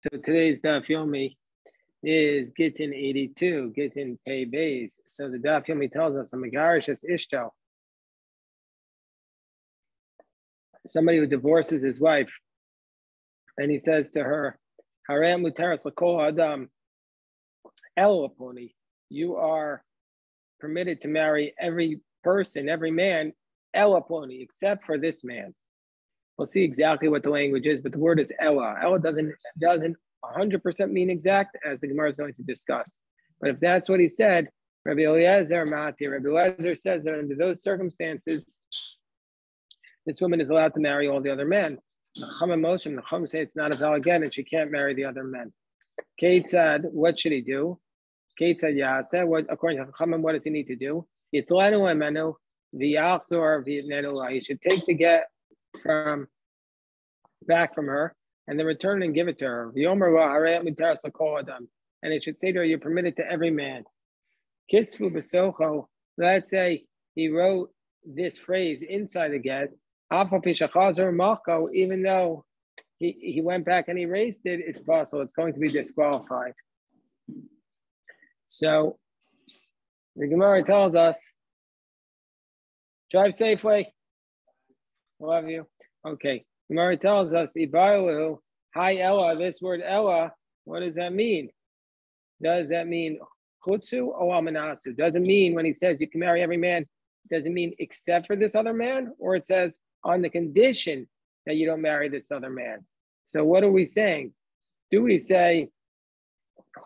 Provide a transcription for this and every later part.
So today's daf yomi is Gittin 82, Gittin pay base. So the daf yomi tells us a megarish es ishto. Somebody who divorces his wife, and he says to her, "Harem mutaras l'kol adam el aponi." You are permitted to marry every person, every man, el aponi, except for this man. We'll see exactly what the language is, but the word is ella. Ella doesn't 100% mean exact, as the Gemara is going to discuss. But if that's what he said, Rabbi Eliezer Mati, Rabbi Eliezer says that under those circumstances, this woman is allowed to marry all the other men. The Chum say it's not a valid get and she can't marry the other men. Kate said, what should he do? Kate said, Yaseh, what according to Chum, what does he need to do? He should take the get back from her and then return and give it to her. And it should say to her, you're permitted to every man. Kisfu besocho, let's say he wrote this phrase inside the get, even though he went back and erased it, it's possible, it's going to be disqualified. So the Gemara tells us, drive safely. Love you. Okay. Gemara tells us, Ibaru, hi Ella, this word Ella, what does that mean? Does that mean chutzu or amanasu? Does it mean when he says you can marry every man, does it mean except for this other man? Or it says on the condition that you don't marry this other man? So what are we saying? Do we say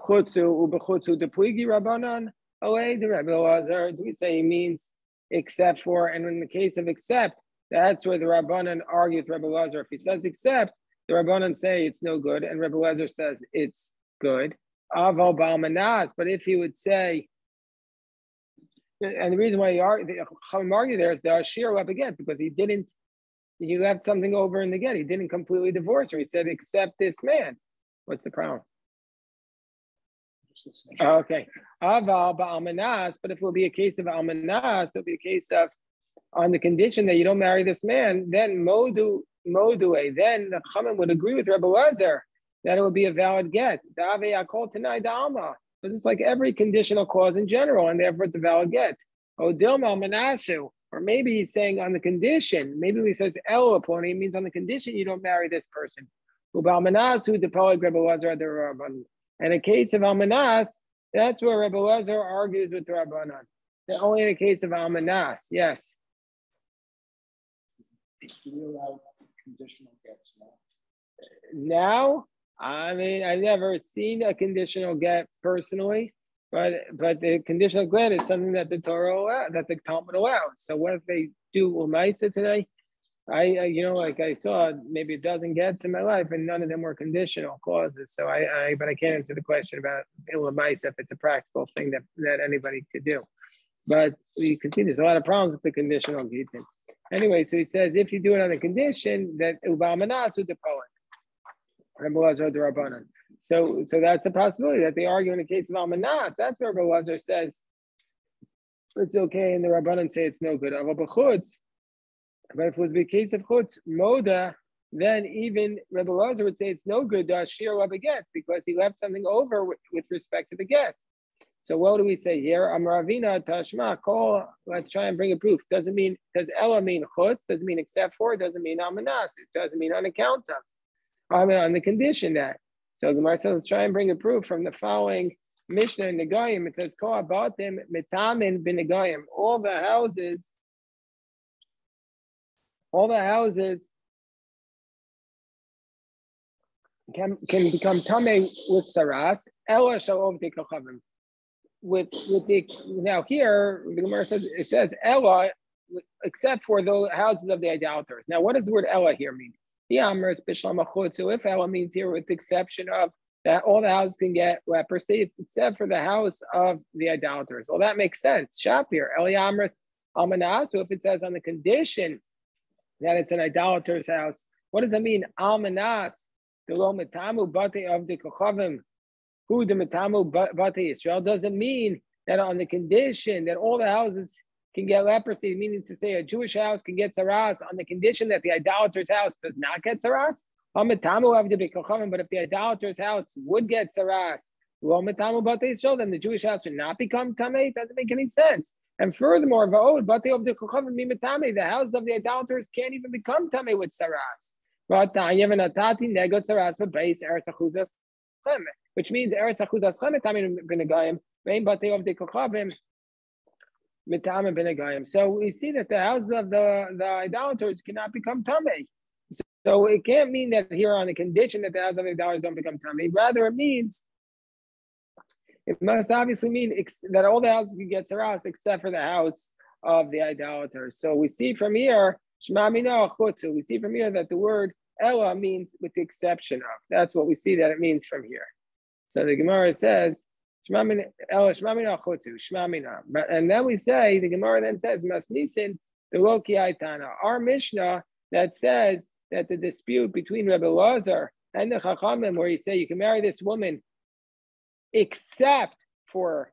chutzu ubechutzu depligi rabbanan alei de Rabbi Elazar? Do we say he means except for, and in the case of except, that's where the Rabbanan argue with Rabbi Elazar. If he says except, the Rabbanan say it's no good, and Rabbi Elazar says it's good. Aval ba'almanas, but if he would say, and the reason why he argue there is the Ashir up again, because he left something over in the get. He didn't completely divorce her. He said, except this man. What's the problem? Okay. Aval ba'almanas, but if it would be a case of almanas, it would be a case of on the condition that you don't marry this man, then modue, then the Chachamim would agree with Rebbe Elazar that it would be a valid get. But it's like every conditional clause in general, and therefore it's a valid get. Or maybe he's saying on the condition, maybe he says el upon, it means on the condition you don't marry this person. And in a case of almanas, that's where Rebbe Elazar argues with the Rabbanan. Only in the case of almanas, yes. Do we allow conditional gets now? Now, I mean, I've never seen a conditional get personally, but the conditional get is something that the Torah that the Talmud allows. So what if they do Umaisa today? I saw maybe a dozen gets in my life, and none of them were conditional clauses. So but I can't answer the question about Umaisa if it's a practical thing that anybody could do. But we continue. There's a lot of problems with the conditional Gittin. Anyway, so he says if you do it on the condition that uba'amanasu the poet, so that's a possibility that they argue in the case of almanas. That's where Rebbe Elazar says it's okay, and the Rabbanan say it's no good. But if it was the case of chutz moda, then even Rebbe Elazar would say it's no good to shir up a get because he left something over with respect to the get. So what do we say here? Amravina tashma kol. Let's try and bring a proof. Does Ella mean chutz? Does it mean except for? Doesn't mean almanas. It doesn't mean on account of. I mean on the condition that. So the Gemara says, let's try and bring a proof from the following Mishnah in Negayim. It says, kol abatim mitamin b'Negayim. All the houses can become tamei with saras. Ella shall overtake kachavim. Now here the Gemara says it says Ella except for the houses of the idolaters. Now what does the word Ella here mean? So if Ella means here with the exception of that all the houses can get leprosy except for the house of the idolaters. Well, that makes sense. Shapir Eliamris Almanas. So if it says on the condition that it's an idolater's house, what does that mean? Almanas the lo metamu bate of the kochavim. Who the metamu bate Israel doesn't mean that on the condition that all the houses can get leprosy, meaning to say a Jewish house can get saras on the condition that the idolater's house does not get saras, But if the idolater's house would get saras, then the Jewish house would not become tamei. It doesn't make any sense. And furthermore, the houses of the idolaters can't even become tamei with saras. Which means Eretz Achuzas Chem Tamim Benegayim, Vein Batei of the Kochavim Mitamim Benegayim. So we see that the houses of the idolaters cannot become tamei. So it can't mean that here on the condition that the houses of the idolaters don't become tamei. Rather, it must obviously mean that all the houses can get saras except for the house of the idolaters. So we see from here, Shema Mina Chutzu. We see from here that the word Ella means with the exception of. That's what we see that it means from here. So the Gemara says, and then we say, the Gemara then says, Masnisin, the Loki Aitana. Our Mishnah that says that the dispute between Rebbe Lazar and the Chachamim, where you say you can marry this woman except for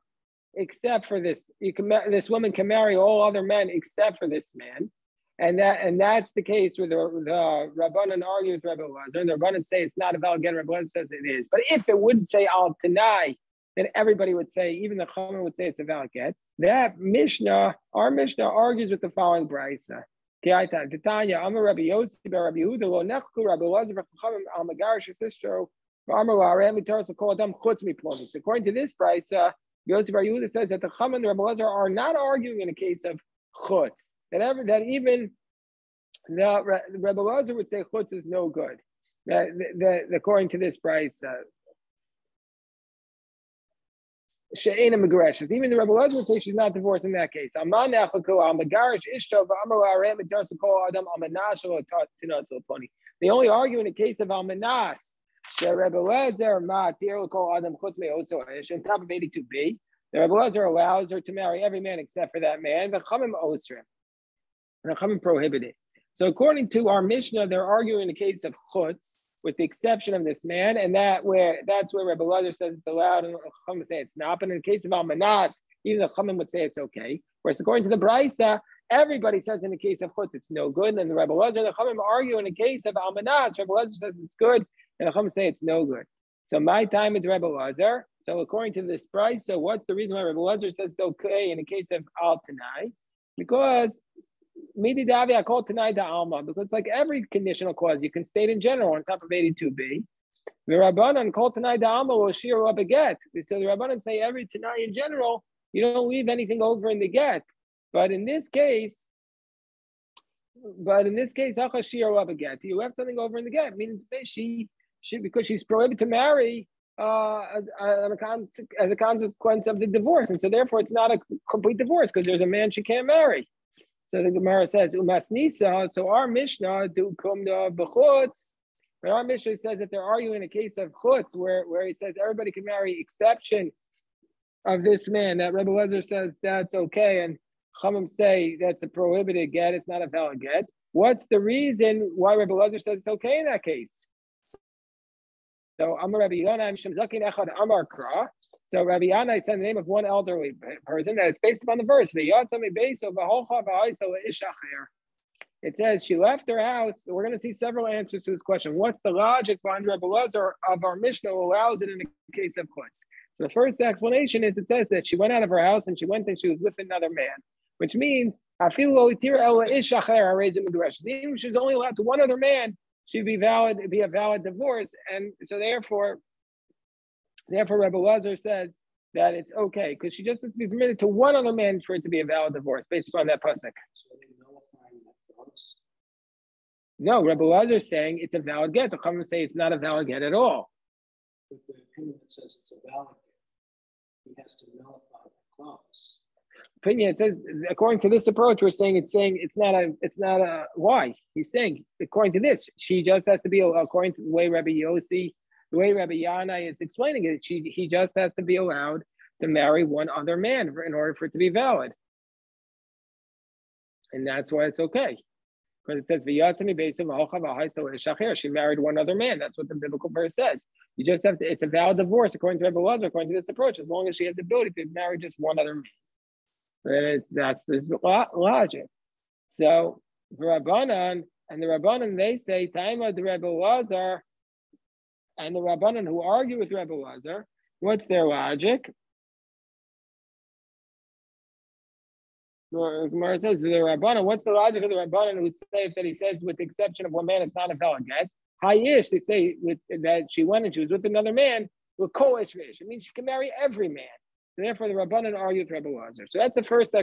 this, this woman can marry all other men except for this man. And that's the case where the Rabbanan argue with Rebbe Lazar, and the Rabbanan say it's not a valid get. Rebbe Lazar says it is. But if it would say al tanai, then everybody would say, even the Chachamim would say it's a valid get. That Mishnah, our Mishnah, argues with the following brayso. Titania, I'm a Rabbi Yossi, Rabbi Yehuda, lo nechku Rabbi Lazar, Chachamim al megarish sistro, v'amar la'arem v'taras kol adam chutz miplomis. According to this brayso, Yossi Bar Yehuda says that the Chachamim and Rabbi Lazar are not arguing in a case of chutz. That even the Rebbe Lazar would say chutz is no good. That according to this price, she'ena megareshes. Even the Rebbe Lazar would say she's not divorced in that case. The only argue in the case of almanas, Rebbe Lazar on top of 82b, the Rebbe Lazar allows her to marry every man except for that man. The Chachamim osrim. And Chachamim prohibit it. So according to our Mishnah, they're arguing in the case of chutz, with the exception of this man, and that's where Rebbe Lazar says it's allowed, and Chachamim say it's not. But in the case of almanas, even the Chachamim would say it's okay. Whereas according to the brayso, everybody says in the case of chutz it's no good, and the Rebbe Lazar and the Chachamim argue in the case of almanas. Rebbe Lazar says it's good, and the Chachamim say it's no good. So my time with Rebbe Lazar. So according to this brayso, what's the reason why Rebbe Lazar says it's okay in the case of al tanai? Because Midi Davi, I call tonight the Alma, because like every conditional clause, you can state in general on top of 82b. The Rabbanan call tonight the Alma will shear up a get. So the Rabbanan say every tonight in general, you don't leave anything over in the get. But in this case, Acha shear up a get. You left something over in the get, meaning to say she because she's prohibited to marry as a consequence of the divorce, and so therefore it's not a complete divorce because there's a man she can't marry. So the Gemara says, Umas Nisa, so our Mishnah, do kumda b'chutz. Our Mishnah says that they're arguing a case of chutz, where it says everybody can marry, exception of this man. That Rebbe Lazar says that's okay, and Chachamim say that's a prohibited get, it's not a valid get. What's the reason why Rebbe Lazar says it's okay in that case? So Amar Rabbi Yonah and Shem Zakin Echad Amar Kra. So Rabbi Yana said the name of one elderly person that is based upon the verse. It says she left her house. We're going to see several answers to this question. What's the logic behind Rebbe Lazar of our Mishnah who allows it in the case of chutz? So the first explanation is it says that she went out of her house and she went and she was with another man, which means even if she was only allowed to one other man, she'd be valid. It'd be a valid divorce, and so therefore Rebbe Lazar says that it's okay because she just has to be permitted to one other man for it to be a valid divorce based upon that pasuk. So they nullifying that divorce? No, Rebbe Lazar is saying it's a valid get. The Chachamim say it's not a valid get at all. But the opinion that says it's a valid get, he has to nullify the clause. Opinion, it says according to this approach, we're saying it's not a why. He's saying according to this, she just has to be according to the way Rabbi Yossi. The way Rabbi Yana is explaining it, he just has to be allowed to marry one other man in order for it to be valid. And that's why it's okay. Because it says, she married one other man. That's what the biblical verse says. You just have to, it's a valid divorce according to Rebbe Lazar, according to this approach, as long as she has the ability to marry just one other man. That's the logic. So, for Rabbanan, And the Rabbanan, they say, Taima the Rebbe Lazar, and the Rabbanan who argue with Rebbe Lazar, what's their logic? Gemara says, the Rabbanan, what's the logic of the Rabbanan who say that he says, with the exception of one man, it's not a valid get? Hayish, they say that she went and she was with another man, with Kol Ishvish. It means she can marry every man. So therefore, the Rabbanan argue with Rebbe Lazar. So that's the first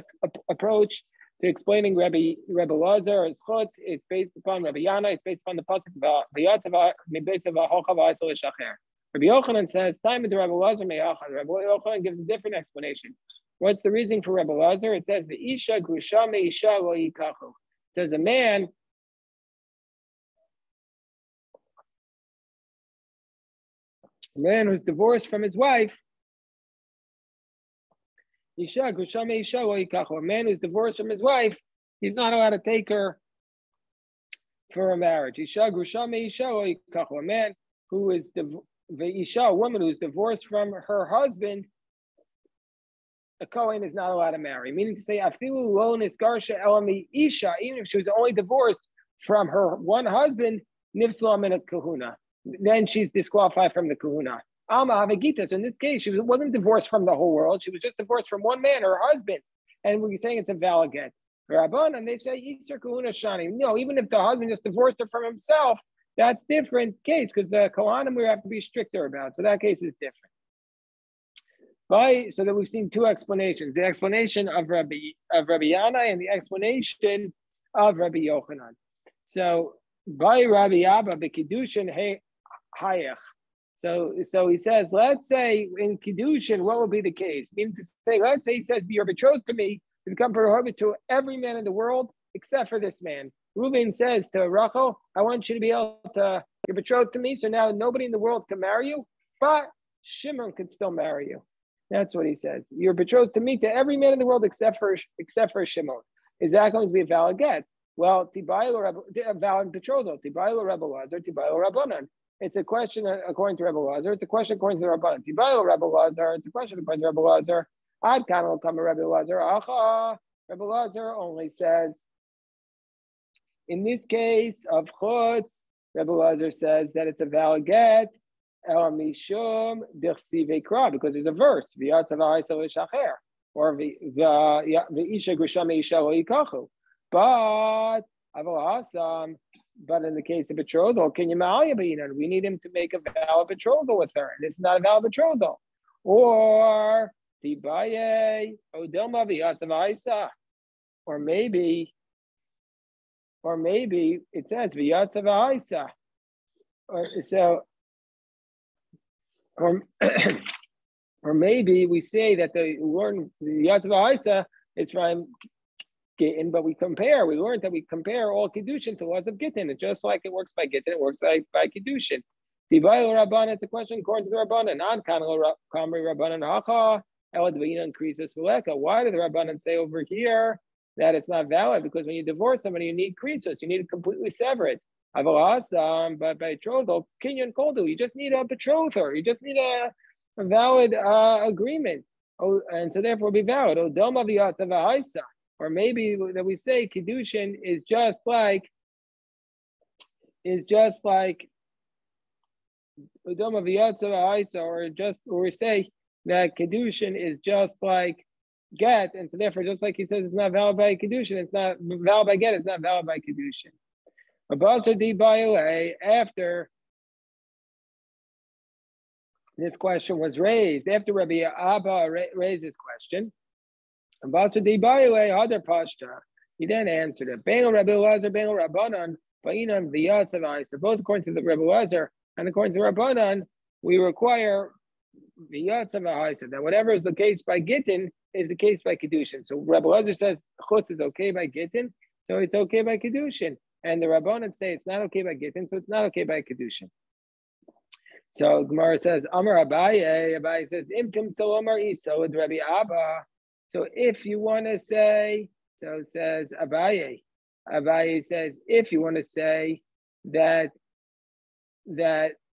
approach to explaining Rebbe Lazar. It's chutz. It's based upon Rabbi Yana. It's based upon the pasuk v'yatzav mibesav ha'hocha v'aisol eshacher. Rabbi Yochanan says, "Time of the Rebbe Lazar meyachad." Rabbi Yochanan gives a different explanation. What's the reason for Rebbe Lazar? It says, "The isha grusha meisha lo yikachu." It says a man who's divorced from his wife. A man who's divorced from his wife, he's not allowed to take her for a marriage. A man who is a woman who's divorced from her husband, a Kohen is not allowed to marry. Meaning to say, even if she was only divorced from her one husband, then she's disqualified from the kahuna. So in this case, she wasn't divorced from the whole world. She was just divorced from one man, her husband. And we're saying it's a valid get. And they say, no, even if the husband just divorced her from himself, that's different case because the Kohanim we have to be stricter about. So that case is different. So that we've seen two explanations: the explanation of Rabbi Yana and the explanation of Rabbi Yochanan. So by Rabbi Abba b'kiddushin hayach. So he says, let's say in kiddushin, what will be the case? Meaning to say, let's say he says, "You're betrothed to me, you become betrothed to every man in the world except for this man." Reuben says to Rachel, "I want you to be able to, you're betrothed to me, so now nobody in the world can marry you, but Shimon can still marry you." That's what he says. You're betrothed to me to every man in the world except for Shimon. Is that going to be a valid get? Well, a valid betrothal. Tibaylo Rebbe Lazar, Tibaylo Rabbanan. It's a question according to Rebbe Lazar. It's a question according to the Rabbanan. Tibaylo Rebbe Lazar. It's a question according to Rebbe Lazar. Ad kanal come Rebbe Lazar. Acha. Rebbe Lazar only says, in this case of chutz, Rebbe Lazar says that it's a valid get. El mishum d'chsive kra, because there's a verse v'yatzav ha'isel ishacher, or v'isha grusha meisha lo yikachu. But in the case of betrothal, can you marry? We need him to make a valid betrothal with her, and it's not a valid betrothal. Or tibaye odelma v'yatzav ha'isa, or maybe it says v'yatzav ha'isa, or maybe we say that the Yatzav Ha'isa is from Gittin, but we learned that we compare all Kiddushin to lots of Gittin. It's just like it works by Gittin, it works like by Kiddushin. Tibaylo Rabbanan, it's a question according to the Rabbanan. Non Kanal Kamri Rabbanan Hacha, Eladvina increases Fuleka. Why did the Rabbanan say over here that it's not valid? Because when you divorce somebody, you need krisos, you need to completely sever it. But by betrothal, kinyan koldu, you just need a betrother. You just need a valid agreement. Oh, and so therefore be valid. Or maybe that we say kiddushin is just like or we say that kiddushin is just like get, and so therefore, just like he says, it's not valid by kiddushin, it's not valid by get, it's not valid by kiddushin. After this question was raised, after Rabbi Abba raised this question, he then answered it. Both according to the Rebbe Lazar and according to Rabbanan, we require that whatever is the case by Gittin is the case by Kiddushin. So Rebbe Lazar says chutz is okay by Gittin, so it's okay by Kiddushin. And the Rabbanan say it's not okay by Gittin, so it's not okay by Kiddushin. So Gemara says, Amar Abaye says, Imtim Tzolomar Iso with Rabbi Abba. So if you want to say, so it says Abaye says, if you want to say that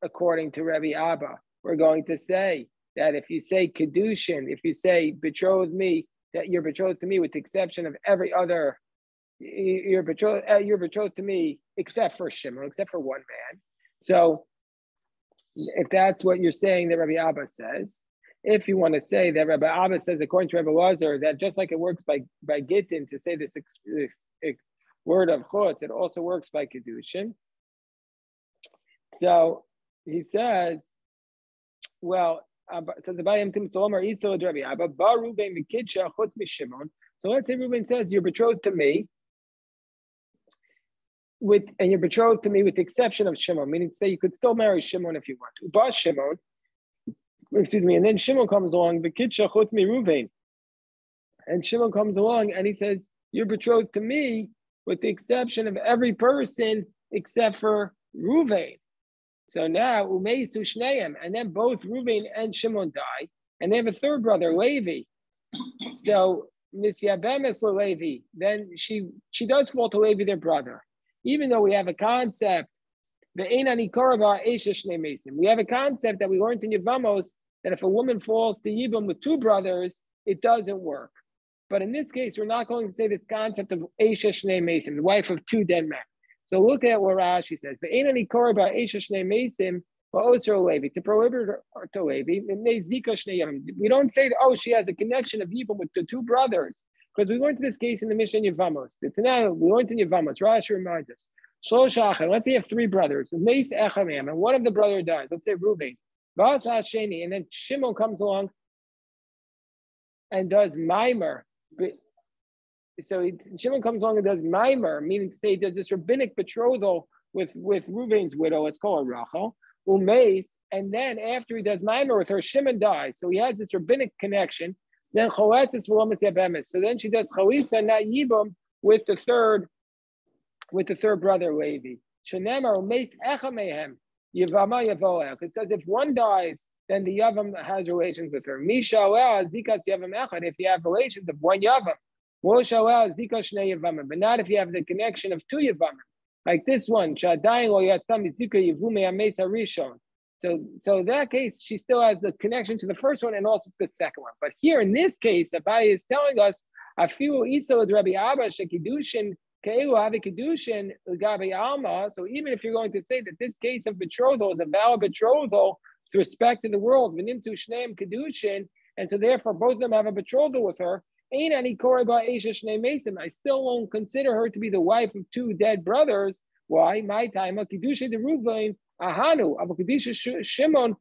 according to Rabbi Abba, we're going to say that if you say Kiddushin, if you say betrothed me, that you're betrothed to me with the exception of every other, you're betrothed to me except for Shimon, except for one man. So if that's what you're saying that Rabbi Abba says, if you want to say that Rabbi Abba says, according to Rabbi Lazar, that just like it works by Gittin to say this word of chutz, it also works by Kedushin. So he says, well, says Abayim Tim Solomar Isa Rabbi Abba Bar Ruben Mikitsha Chutz Mishimon. So let's say Ruben says, you're betrothed to me, and you're betrothed to me with the exception of Shimon, meaning to say you could still marry Shimon if you want to. But Shimon, and then Shimon comes along, Mikitsha Chutz Mi Ruven. And Shimon comes along and he says, you're betrothed to me with the exception of every person except for Ruven. So now, Umeisu Shneim, and then both Reuben and Shimon die, and they have a third brother, Levi. So Misyabemes Levi, then she does fall to Levi, their brother. Even though we have a concept, the Einani Koraba Esha Shnei Mesim. We have a concept that we learned in Yevamos that if a woman falls to Yibam with two brothers, it doesn't work. But in this case, we're not going to say this concept of Esha Shnei Mesim, the wife of two dead men. So look at what Rashi says. To prohibit her to Levi, we don't say that, oh, she has a connection of Yibam with the two brothers, because we went to this case in the Mishnah Yevamos. We went in Yevamos. Rashi reminds us. Let's say you have three brothers, and one of the brother dies. Let's say Reuben. And then Shimon comes along and does Maimer. So Shimon comes along and does Maimer, meaning to say he does this rabbinic betrothal with Reuven's widow. Let's call her Rachel. Umeis, and then after he does Maimer with her, Shimon dies. So he has this rabbinic connection. Then Choletzes V'lomas Yabemes. So then she does Chalitza, not Yibam, with the third brother Levi. Shenemar Umeis Echa Mehem Yivama Yavoel. It says if one dies, then the Yavam has relations with her. Misha Zikas Yavam Echad. If you have relations of one Yavam. But not if you have the connection of two Yavamim, like this one. So in that case, she still has the connection to the first one and also to the second one. But here in this case, Abai is telling us, so even if you're going to say that this case of betrothal is a valid betrothal with respect to the world, and so therefore both of them have a betrothal with her, I still won't consider her to be the wife of two dead brothers. Why? My time, Ruvain Shimon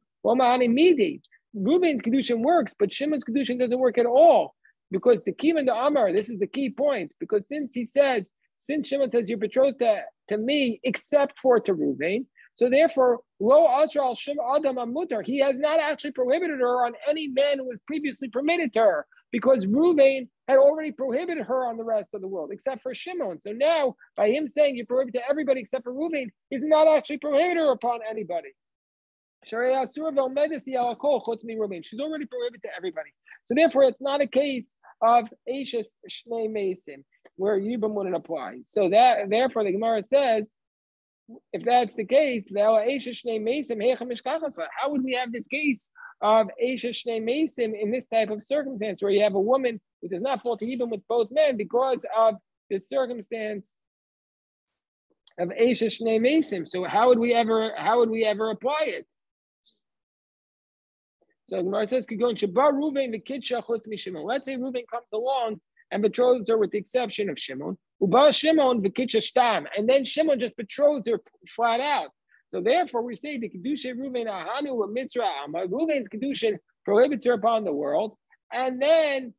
Reuben's kedushin works, but Shimon's kedushin doesn't work at all, because the Kim and the Amar. This is the key point, because since Shimon says you're betrothed to me, except for to Reuben, so therefore lo asra Shim Adam Amutar, he has not actually prohibited her on any man who was previously permitted to her, because Reuven had already prohibited her on the rest of the world, except for Shimon. So now, by him saying you prohibit to everybody except for Reuven, he's not actually prohibited her upon anybody. She's already prohibited to everybody. So therefore, it's not a case of Eishes Shnei Mesim, where Yibam wouldn't apply. So that therefore the Gemara says, if that's the case, how would we have this case of Eisha Shnei Mesim in this type of circumstance where you have a woman who does not fall to Yibam with both men because of the circumstance of Eisha Shnei Mesim? So how would we ever apply it? So Gemara says, let's say Reuven comes along and betroths her with the exception of Shimon. And then Shimon just betroths her flat out. So therefore, we say the kedusha Reuven ahanu wa misra alma. Reuven's kedushin prohibits her upon the world, and then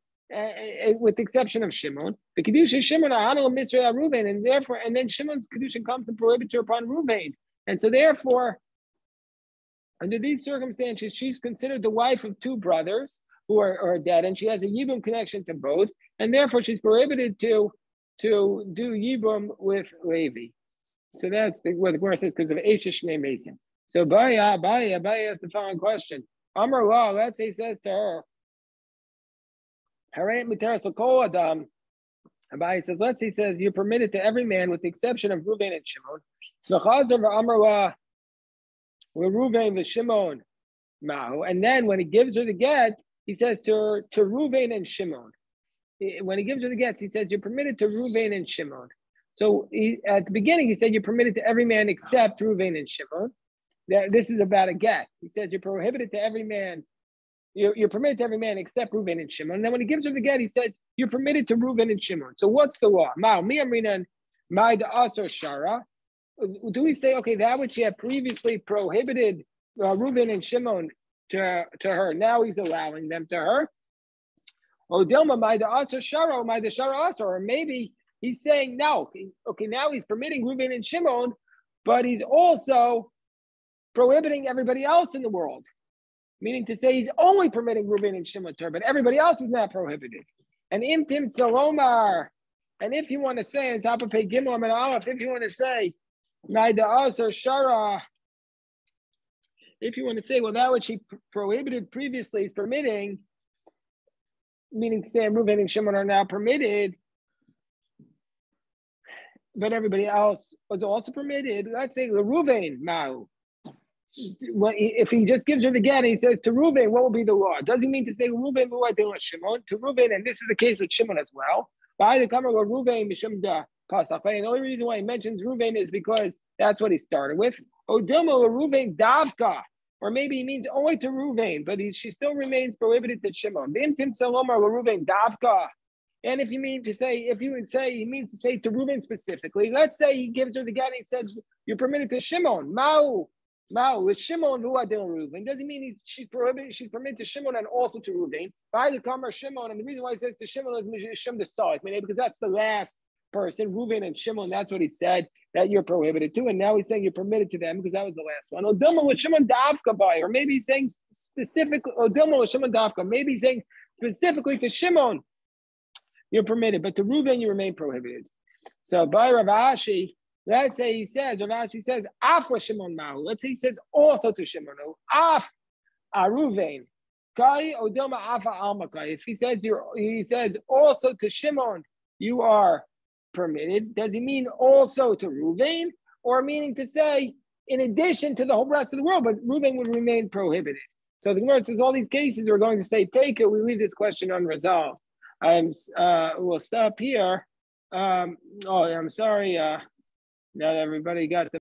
with the exception of Shimon, the kedusha Shimon ahanu wa misra Reuven, and then Shimon's kedushin comes and prohibits her upon Reuven, and so therefore, under these circumstances, she's considered the wife of two brothers who are dead, and she has a yibum connection to both, and therefore she's prohibited to do yibum with Levi. So that's what the Gemara says because of Eisha Shnei Mesim. So Abaye asks the following question. Amar La, let's say, says to her, Haray Miter Sokol Adam. Abaye says, let's say, says, you're permitted to every man with the exception of Reuven and Shimon. L'chazor v'amar La, Reuven v'Shimon Mahu. And then when he gives her the get, he says to Reuven and Shimon. When he gives her the get, he says, you're permitted to Reuven and Shimon. So at the beginning, he said you're permitted to every man except Reuven and Shimon. This is about a get. He says you're prohibited to every man. You're permitted to every man except Reuven and Shimon. And then when he gives her the get, he says you're permitted to Reuven and Shimon. So what's the law? Do we say, okay, that which he had previously prohibited Reuven and Shimon to her, now he's allowing them to her? Or maybe he's saying no. Okay, now he's permitting Reuven and Shimon, but he's also prohibiting everybody else in the world. Meaning to say he's only permitting Reuven and Shimon to her, but everybody else is not prohibited. And imtim salomar, and if you want to say on top of Pei Gimel and Aleph, if you want to say Maida'as or Shara, if you want to say, well, that which he prohibited previously is permitting, meaning to say Reuven and Shimon are now permitted, but everybody else was also permitted. Let's say Reuven, Ma'u. If he just gives her the get and he says to Reuven, what will be the law? Does he mean to say Reuven Shimon to Reuven? And this is the case with Shimon as well. And the only reason why he mentions Reuven is because that's what he started with. Reuven Davka, or maybe he means only to Reuven, but she still remains prohibited to Shimon. Reuven Davka. And if you mean to say, he means to say to Reuven specifically. Let's say he gives her the get and he says you're permitted to Shimon. Ma'u with Shimon who are doing Reuven. Doesn't mean she's permitted to Shimon and also to Reuven. By the Kamar Shimon, and the reason why he says to Shimon is Shem the Salik, because that's the last person, Reuven and Shimon. That's what he said that you're prohibited to, and now he's saying you're permitted to them because that was the last one. Odilma with Shimon Dafka by, or maybe he's saying specifically Odilma with Shimon Dafka. Maybe he's saying specifically to Shimon you're permitted, but to Reuven you remain prohibited. So by Rav Ashi. Let's say he says, Rav Ashi says, Af Shimon Mahu. Let's say he says also to Shimon, Af Aruvain. Kai Odilma Afa Almakai. If he says also to Shimon, you are permitted. Does he mean also to Reuven, or meaning to say in addition to the whole rest of the world, but Reuven would remain prohibited? So the Gemara says all these cases we're going to say take it. We leave this question unresolved. We'll stop here. I'm sorry. Not everybody got the